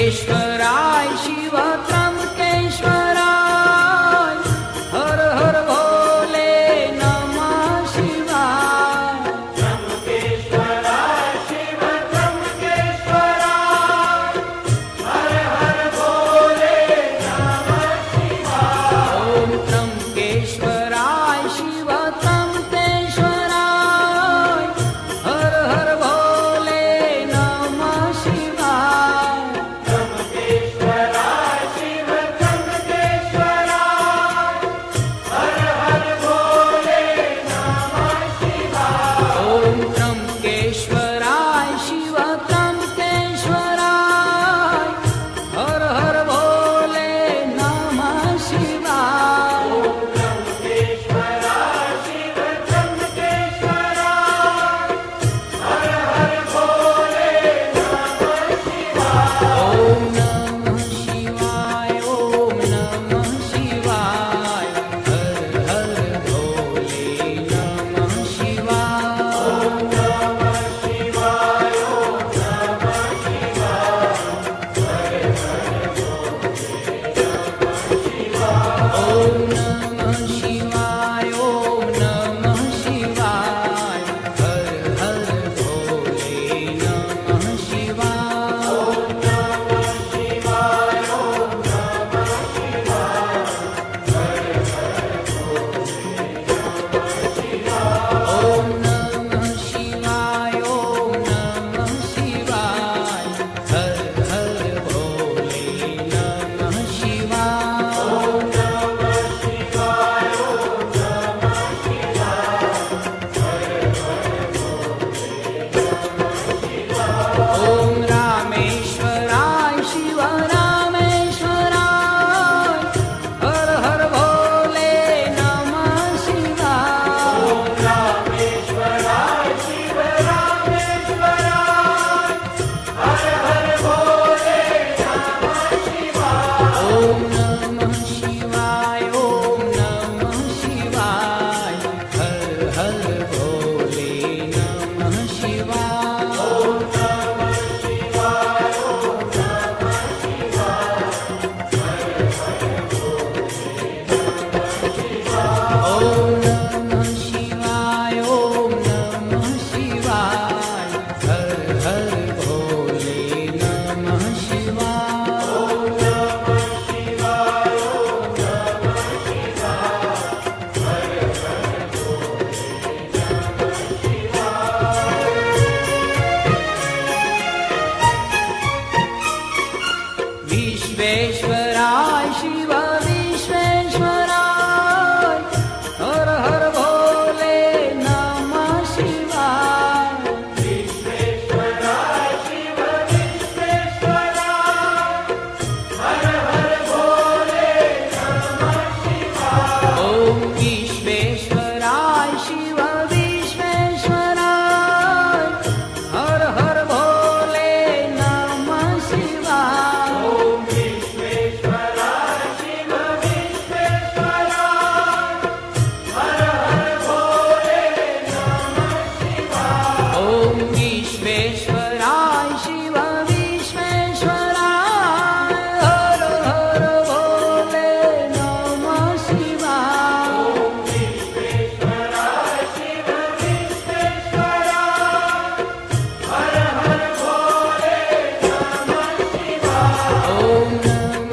त्र्यंबकेश्वराय शिव त्र्यंबकेश्वराय हर हर भोले नमः शिवाय। त्र्यंबकेश्वराय शिव त्र्यंबकेश्वराय हर हर भोले नमः शिवाय। ओम त्र्यंबकेश्वराय शिव त्र्यंबकेश्वराय हर हर भोले नमः शिवाय। त्र्यंबकेश्वराय शिव त्र्यंबकेश्वराय हर हर भोले नमः शिवाय। ओम त्र्यंबकेश्वराय शिव त्र्यंबकेश्वराय हर हर भोले नमः शिवाय। त्र्यंबकेश्वराय शिव त्र्यंबकेश्वराय हर हर भोले नमः शिवाय। ओम नमः शिवाय ओम नमः शिवाय हर हर भोले नमः शिवाय। ओम नमः शिवाय ओम नमः शिवाय हर हर ओम नमः शिवाय ओम नमः शिवाय हर हर भोले नमः शिवाय। ओम नमः शिवाय ओम नमः शिवाय हर हर ओम नमः शिवाय ओम नमः शिवाय हर हर भोले नमः शिवाय। ओम नमः शिवाय ओम नमः शिवाय ओम रामेश्वराय शिव रामेश्वराय हर हर भोले नमः शिवाय। रामेश्वराय शिव रामेश्वराय हर हर भोले नमः शिवाय। ओम नमः शिवाय ओम नमः शिवाय हर हर भोले नमः शिवाय। ओम नमः शिवाय ओम नमः शिवाय ओम नमः शिवाय ओम नमः शिवाय हर हर भोले नमः शिवाय। ओम नमः शिवाय ओम नमः शिवाय हर हर विश्वेश्वराय शिव विश्वेश्वराय हर हर भोले नमः शिवाय। विश्वेश्वराय शिव विश्वेश्वराय हर हर भोले नमः शिवाय। ओम विश्वेश्वराय शिव विश्वेश्वराय हर हर भोले नमः शिवाय। ओम विश्वेश्वराय शिव विश्वेश्वराय हर हर भोले नमः शिवाय। ओम विश्वेश्वराय शिव विश्वेश्वराय हर हर भोले नमः शिवाय। ओम विश्वेश्वराय शिव विश्वेश्वराय हर हर भोले नमः शिवाय। ओम नमः